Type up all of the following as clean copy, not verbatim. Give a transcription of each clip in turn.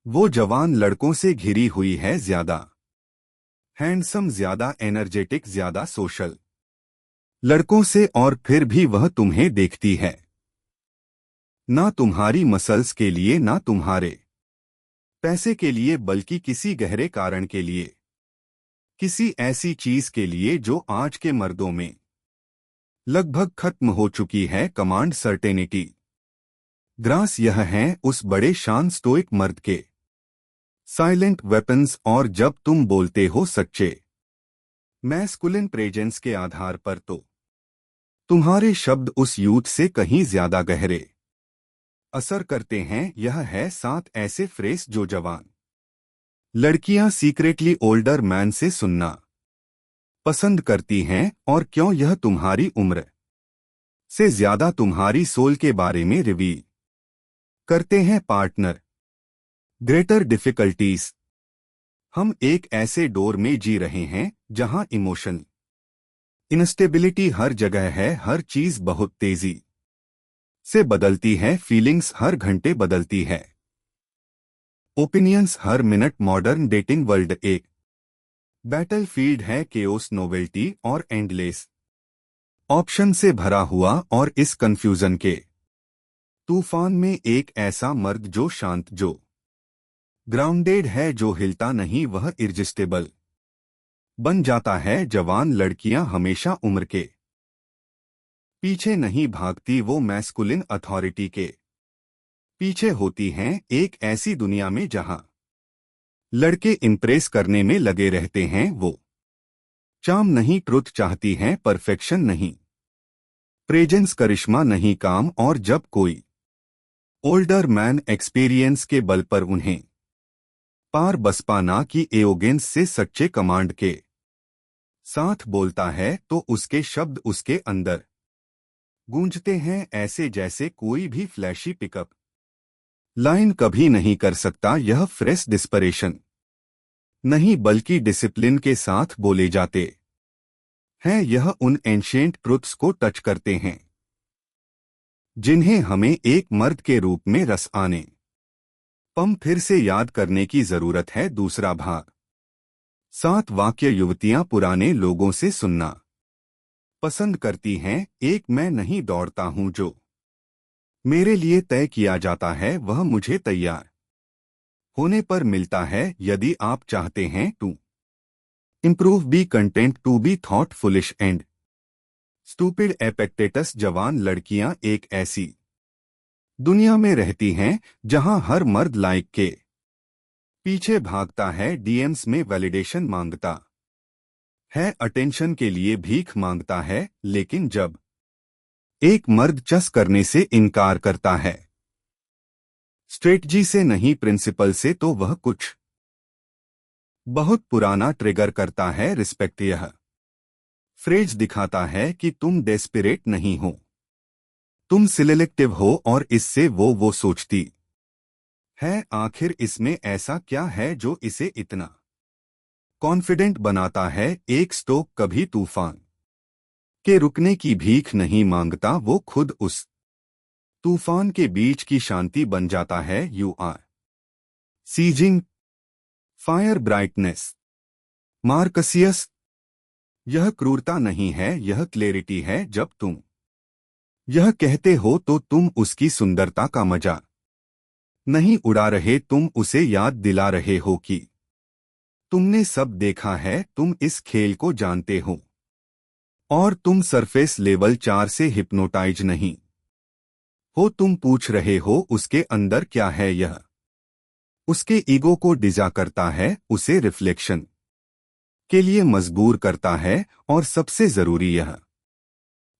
वो जवान लड़कों से घिरी हुई है, ज्यादा हैंडसम, ज्यादा एनर्जेटिक, ज्यादा सोशल लड़कों से, और फिर भी वह तुम्हें देखती है। ना तुम्हारी मसल्स के लिए, ना तुम्हारे पैसे के लिए, बल्कि किसी गहरे कारण के लिए, किसी ऐसी चीज के लिए जो आज के मर्दों में लगभग खत्म हो चुकी है, कमांड, सर्टेनिटी। ग्रास यह हैं उस बड़े शान स्टोइक मर्द के साइलेंट वेपन्स, और जब तुम बोलते हो सच्चे मैस्कुलिन प्रेजेंस के आधार पर, तो तुम्हारे शब्द उस यूथ से कहीं ज्यादा गहरे असर करते हैं। यह है 7 ऐसे फ्रेज जो जवान लड़कियां सीक्रेटली ओल्डर मैन से सुनना पसंद करती हैं, और क्यों यह तुम्हारी उम्र से ज्यादा तुम्हारी सोल के बारे में रिवील करते हैं। Partner, greater difficulties. हम एक ऐसे डोर में जी रहे हैं जहां इमोशन इंस्टेबिलिटी हर जगह है, हर चीज बहुत तेजी से बदलती है, फीलिंग्स हर घंटे बदलती है, ओपिनियंस हर मिनट। मॉडर्न डेटिंग वर्ल्ड एक बैटलफील्ड है, केओस, नोवेल्टी और एंडलेस ऑप्शन से भरा हुआ, और इस कंफ्यूजन के तूफान में एक ऐसा मर्द जो शांत, जो ग्राउंडेड है, जो हिलता नहीं, वह इर्जिस्टेबल बन जाता है। जवान लड़कियां हमेशा उम्र के पीछे नहीं भागती, वो मैस्कुलिन अथॉरिटी के पीछे होती हैं, एक ऐसी दुनिया में जहां लड़के इम्प्रेस करने में लगे रहते हैं। वो चार्म नहीं, ट्रुथ चाहती हैं, परफेक्शन नहीं, प्रेजेंस, करिश्मा नहीं, काम। और जब कोई ओल्डर मैन एक्सपीरियंस के बल पर उन्हें पार बसपा ना की एरोगेंस से सच्चे कमांड के साथ बोलता है, तो उसके शब्द उसके अंदर गूंजते हैं, ऐसे जैसे कोई भी फ्लैशी पिकअप लाइन कभी नहीं कर सकता। यह फ्रेश डिस्परेशन नहीं, बल्कि डिसिप्लिन के साथ बोले जाते हैं। यह उन एंशिएंट ट्रुथ्स को टच करते हैं जिन्हें हमें एक मर्द के रूप में रस आने पम फिर से याद करने की जरूरत है। दूसरा भाग। 7 वाक्य युवतियां पुराने लोगों से सुनना पसंद करती हैं। एक, मैं नहीं दौड़ता हूं, जो मेरे लिए तय किया जाता है वह मुझे तैयार होने पर मिलता है। यदि आप चाहते हैं to improve, be content to be thought foolish and stupid. Epictetus. जवान लड़कियां एक ऐसी दुनिया में रहती हैं जहां हर मर्द लाइक के पीछे भागता है, डीएम्स में वैलिडेशन मांगता है, अटेंशन के लिए भीख मांगता है। लेकिन जब एक मर्द चस करने से इनकार करता है, स्ट्रेटजी से नहीं, प्रिंसिपल से, तो वह कुछ बहुत पुराना ट्रिगर करता है, रिस्पेक्ट। यह फ्रेज दिखाता है कि तुम डेस्परेट नहीं हो, तुम सिलेक्टिव हो, और इससे वो सोचती है, आखिर इसमें ऐसा क्या है जो इसे इतना कॉन्फिडेंट बनाता है। एक स्टोक कभी तूफान के रुकने की भीख नहीं मांगता, वो खुद उस तूफान के बीच की शांति बन जाता है। You are seizing fire brightness. Marcus Aurelius. यह क्रूरता नहीं है, यह क्लैरिटी है। जब तुम यह कहते हो तो तुम उसकी सुंदरता का मजा नहीं उड़ा रहे, तुम उसे याद दिला रहे हो कि तुमने सब देखा है, तुम इस खेल को जानते हो, और तुम सरफेस लेवल 4 से हिप्नोटाइज नहीं हो। तुम पूछ रहे हो उसके अंदर क्या है। यह उसके ईगो को डिजा करता है, उसे रिफ्लेक्शन के लिए मजबूर करता है, और सबसे जरूरी यह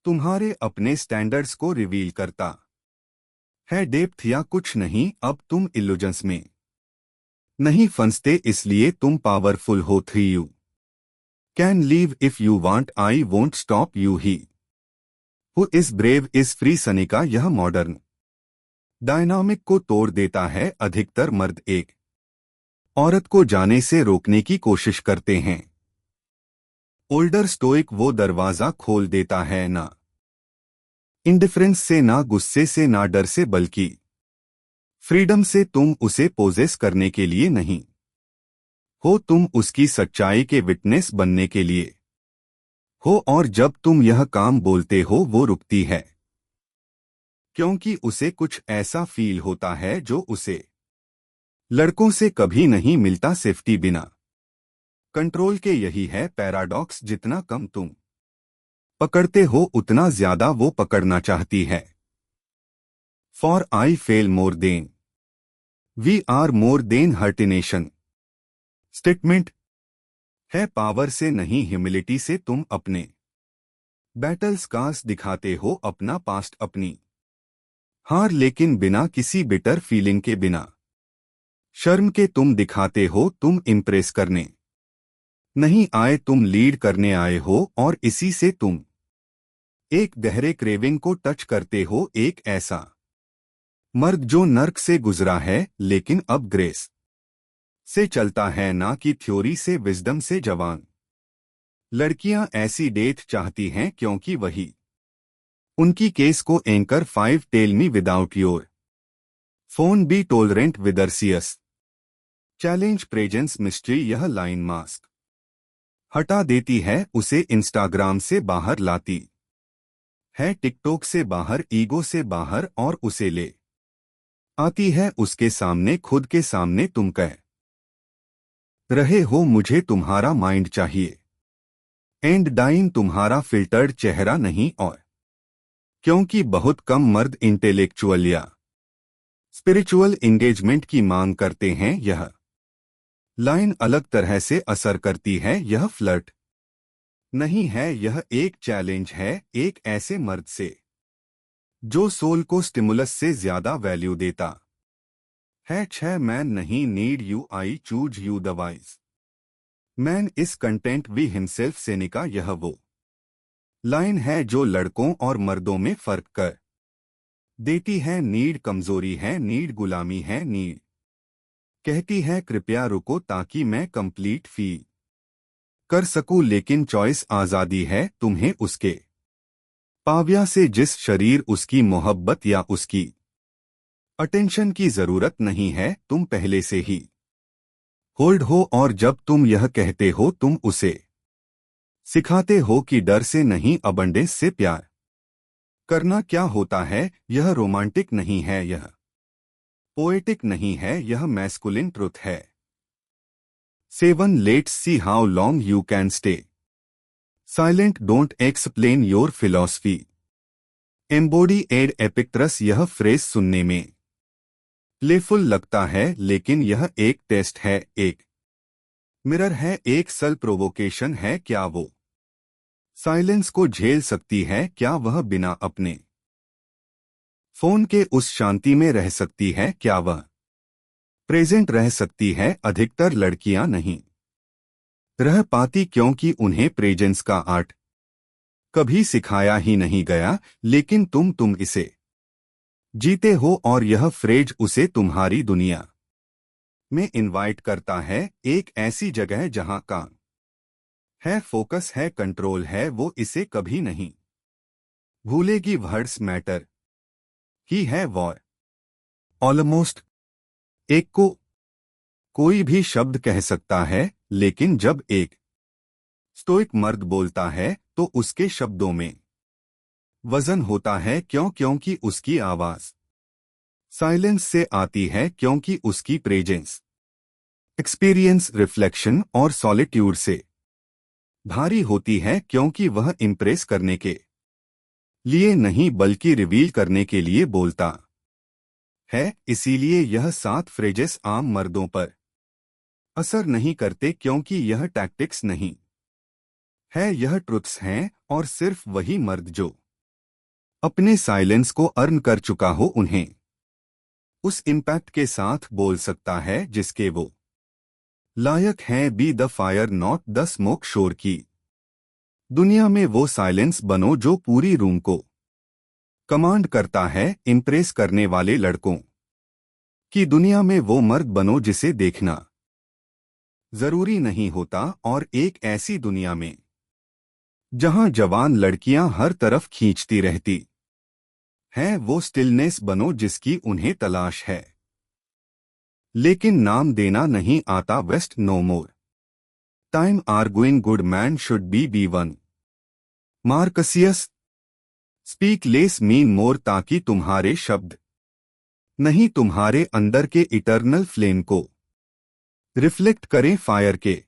तुम्हारे अपने स्टैंडर्ड्स को रिवील करता है। डेप्थ या कुछ नहीं, अब तुम इल्यूजन्स में नहीं फंसते, इसलिए तुम पावरफुल हो। 3 you can leave if you want, I won't stop you. He who is brave is free. Sanika. यह मॉडर्न डायनामिक को तोड़ देता है। अधिकतर मर्द एक औरत को जाने से रोकने की कोशिश करते हैं। ओल्डर स्टोइक वो दरवाजा खोल देता है, ना इंडिफरेंस से, ना गुस्से से, ना डर से, बल्कि फ्रीडम से तुम उसे पोजेस करने के लिए नहीं हो, तुम उसकी सच्चाई के विटनेस बनने के लिए हो, और जब तुम यह काम बोलते हो वो रुकती है, क्योंकि उसे कुछ ऐसा फील होता है जो उसे लड़कों से कभी नहीं मिलता, सेफ्टी बिना कंट्रोल के। यही है पैराडॉक्स, जितना कम तुम पकड़ते हो उतना ज्यादा वो पकड़ना चाहती है। For I fail more than we are more than हर्टिनेशन स्टेटमेंट है पावर से नहीं, ह्यूमिलिटी से। तुम अपने बैटल स्कार्स दिखाते हो, अपना पास्ट, अपनी हार, लेकिन बिना किसी बिटर फीलिंग के, बिना शर्म के तुम दिखाते हो। तुम इम्प्रेस करने नहीं आए, तुम लीड करने आए हो, और इसी से तुम एक गहरे क्रेविंग को टच करते हो, एक ऐसा मर्द जो नर्क से गुजरा है लेकिन अब ग्रेस से चलता है, ना कि थ्योरी से, विजडम से। जवान लड़कियां ऐसी डेथ चाहती हैं क्योंकि वही उनकी केस को anchor. 5 tell me without your phone, be tolerant विदर्सियस चैलेंज प्रेजेंस मिस्ट्री। यह लाइन मास्क हटा देती है, उसे इंस्टाग्राम से बाहर लाती है, टिकटॉक से बाहर, ईगो से बाहर, और उसे ले आती है उसके सामने, खुद के सामने। तुम कह रहे हो मुझे तुम्हारा माइंड चाहिए, एंड डाइन तुम्हारा फिल्टर्ड चेहरा नहीं, और क्योंकि बहुत कम मर्द इंटेलेक्चुअल या स्पिरिचुअल एंगेजमेंट की मांग करते हैं, यह लाइन अलग तरह से असर करती है। यह फ्लर्ट नहीं है, यह एक चैलेंज है, एक ऐसे मर्द से जो सोल को स्टिमुलस से ज्यादा वैल्यू देता है। 6 मैन नहीं need you, I choose you, the wise man is content with himself से निका। यह वो लाइन है जो लड़कों और मर्दों में फर्क कर देती है। नीड कमजोरी है, नीड गुलामी है, नीड कहती है कृपया रुको ताकि मैं कंप्लीट फील कर सकूं, लेकिन चॉइस आजादी है तुम्हें उसके पाव्या से। जिस शरीर, उसकी मोहब्बत या उसकी अटेंशन की जरूरत नहीं है, तुम पहले से ही होल्ड हो, और जब तुम यह कहते हो तुम उसे सिखाते हो कि डर से नहीं, अबंडेंस से प्यार करना क्या होता है। यह रोमांटिक नहीं है, यह पोएटिक नहीं है, यह मैस्कुलिन ट्रुथ है। 7 let's see how long you can stay silent, don't explain your philosophy, embody it Epictetus. यह फ्रेज सुनने में प्लेफुल लगता है, लेकिन यह एक टेस्ट है, एक मिरर है, एक सेल्फ प्रोवोकेशन है। क्या वो साइलेंस को झेल सकती है? क्या वह बिना अपने फोन के उस शांति में रह सकती है? क्या वह प्रेजेंट रह सकती है? अधिकतर लड़कियां नहीं रह पाती क्योंकि उन्हें प्रेजेंस का आर्ट कभी सिखाया ही नहीं गया, लेकिन तुम इसे जीते हो, और यह फ्रेज उसे तुम्हारी दुनिया में इनवाइट करता है, एक ऐसी जगह जहां काम है, फोकस है, कंट्रोल है। वो इसे कभी नहीं भूलेगी, वर्ड्स मैटर ही है वॉर। ऑलमोस्ट एक को कोई भी शब्द कह सकता है, लेकिन जब एक स्टोइक मर्द बोलता है तो उसके शब्दों में वजन होता है। क्योंकि उसकी आवाज साइलेंस से आती है, क्योंकि उसकी प्रेजेंस एक्सपीरियंस, रिफ्लेक्शन और सॉलिट्यूड से भारी होती है, क्योंकि वह इम्प्रेस करने के लिए नहीं बल्कि रिवील करने के लिए बोलता है। इसीलिए यह 7 फ्रेजेस आम मर्दों पर असर नहीं करते, क्योंकि यह टैक्टिक्स नहीं है, यह ट्रुथ्स हैं, और सिर्फ वही मर्द जो अपने साइलेंस को अर्न कर चुका हो उन्हें उस इम्पैक्ट के साथ बोल सकता है जिसके वो लायक हैं। Be the fire not the smoke, शोर की दुनिया में वो साइलेंस बनो जो पूरी रूम को कमांड करता है। इम्प्रेस करने वाले लड़कों की दुनिया में वो मर्द बनो जिसे देखना जरूरी नहीं होता, और एक ऐसी दुनिया में जहां जवान लड़कियां हर तरफ खींचती रहती हैं, वो स्टिलनेस बनो जिसकी उन्हें तलाश है। लेकिन नाम देना नहीं आता waste no more time arguing good man should be one Marcus Aurelius speak less mean more ताकि तुम्हारे शब्द नहीं तुम्हारे अंदर के इटर्नल फ्लेम को रिफ्लेक्ट करें फायर के।